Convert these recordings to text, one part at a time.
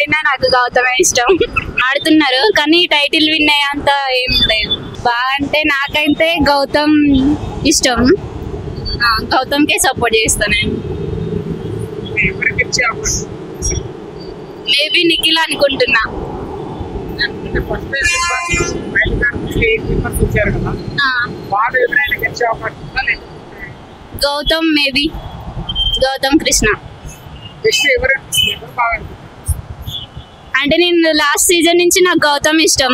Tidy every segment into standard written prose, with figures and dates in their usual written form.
ఆడినా నాకు గౌతమే ఇష్టం. ఆడుతున్నారు కానీ టైటిల్ విన్ అయ్యేంత ఏం లేదు. బాగా అంటే నాకైతే గౌతమ్ ఇష్టం. గౌతమ్కే సపోర్ట్ చేస్తాను నేను. మేబీ నిఖిల్ అనుకుంటున్నా. గౌతమ్ మేబీ గౌతమ్ కృష్ణ. అంటే నేను లాస్ట్ సీజన్ నుంచి నాకు గౌతమ్ ఇష్టం.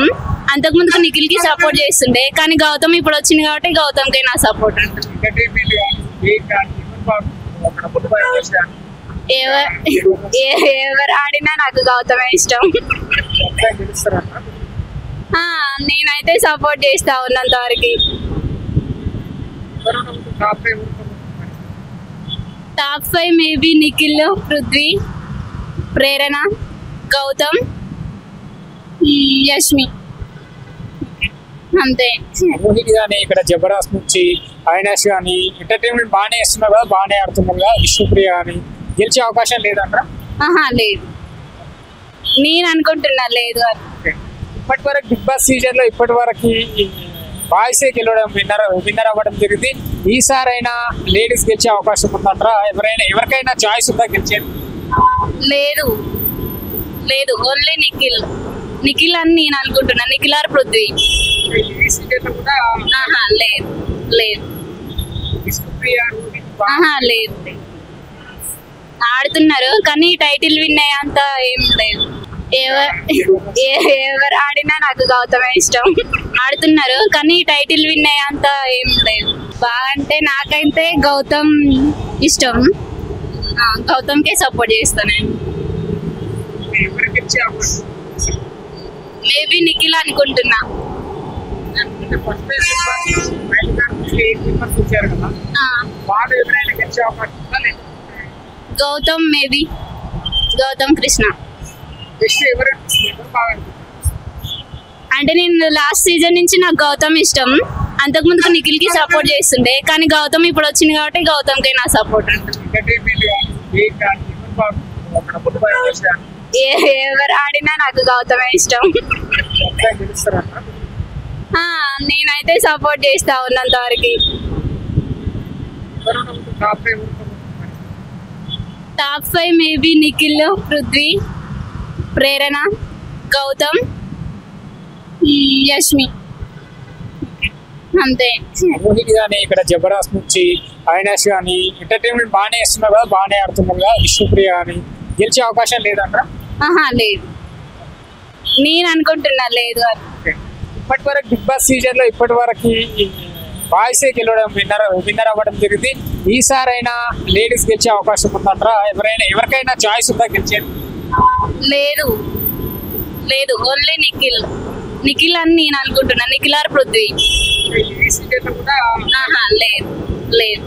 అంతకుముందుకు నిఖిల్ కి సపోర్ట్ చేస్తుండే కానీ గౌతమ్ ఇప్పుడు వచ్చింది కాబట్టి గౌతమ్ కే నా సపోర్ట్. ఎవరు ఆడినా నాకు గౌతమే ఇష్టం. నేనైతే సపోర్ట్ చేస్తా ఉన్నంత వరకు. టాప్ 5 మేబీ నిఖిల్, పృథ్వీ, ప్రేరణ, గౌతమ్, యష్మి అంతే. రోహిత్ గానీ ఇక్కడ జబర్దస్త్ నుంచి అవినాష్ గానీ ఎంటర్టైన్మెంట్ బాగానే ఇస్తున్నారు కదా, బాగానే ఆడుతున్నారు కదా. విష్ణుప్రియ గానీ గెలిచే అవకాశం లేదంటారా? లేదు నేను అనుకుంటున్నా లేదు. ఇప్పటి వరకు బిగ్ బాస్ సీజన్ లో ఇప్పటి వరకు బాయ్స్ గెలవడం విన్నర్ అవ్వడం జరిగింది. ఈసారైనా లేడీస్ గెలిచే అవకాశం ఉందంటారా? ఎవరికైనా చాయిస్ ఉందా గెలిచేది? లేదు లేదు ఓన్లీ నిఖిల్ అని నేను అనుకుంటున్నా. నిఖిల్ ఆర్ పృథ్వీ. లేదు లేదు లేదు ఆడుతున్నారు కానీ టైటిల్ విన్ అయ్యేంత ఏం లేదు. ఎవరు ఆడినా నాకు గౌతమే ఇష్టం. ఆడుతున్నారు కానీ టైటిల్ విన్ అయ్యేంత ఏం లేదు. బాగా అంటే నాకైతే గౌతమ్ ఇష్టం. గౌతమ్కే సపోర్ట్ చేస్తాను నేను. మేబీ నిఖిల్ అనుకుంటున్నా. గౌతమ్ మేబీ గౌతమ్ కృష్ణ. అంటే నేను లాస్ట్ సీజన్ నుంచి నాకు గౌతమ్ ఇష్టం. అంతకుముందుకు నిఖిల్ కి సపోర్ట్ చేస్తుండే కానీ గౌతమ్ ఇప్పుడు వచ్చింది కాబట్టి గౌతమ్ కే నా సపోర్ట్. ఎవరు ఆడినా నాకు గౌతమే ఇష్టం. నేనైతే సపోర్ట్ చేస్తా ఉన్నంత వరకు. టాప్ 5 మేబీ నిఖిల్, పృథ్వీ, ప్రేరణ, గౌతమ్, యష్మి అంతే. రోహిత్ గానీ ఇక్కడ జబర్దస్త్ నుంచి అవినాష్ గానీ ఎంటర్టైన్మెంట్ బాగానే ఇస్తున్నారు కదా, బాగానే ఆడుతున్నారు కదా. విష్ణుప్రియ గానీ గెలిచే అవకాశం లేదంటారా? లేదు నేను అనుకుంటున్నా లేదు. ఇప్పటి వరకు బిగ్ బాస్ సీజన్ లో ఇప్పటి వరకు బాయ్స్ గెలవడం విన్నర్ అవ్వడం జరిగింది. ఈసారైనా లేడీస్ గెలిచే అవకాశం ఉందంటారా? ఎవరికైనా చాయిస్ ఉందా గెలిచేది? లేదు లేదు ఓన్లీ నిఖిల్ అని నేను అనుకుంటున్నా. నిఖిల్ ఆర్ పృథ్వీ. లేదు లేదు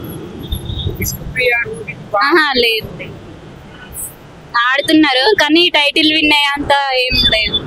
లేదు ఆడుతున్నారు కానీ టైటిల్ విన్ అయ్యేంత ఏం లేదు.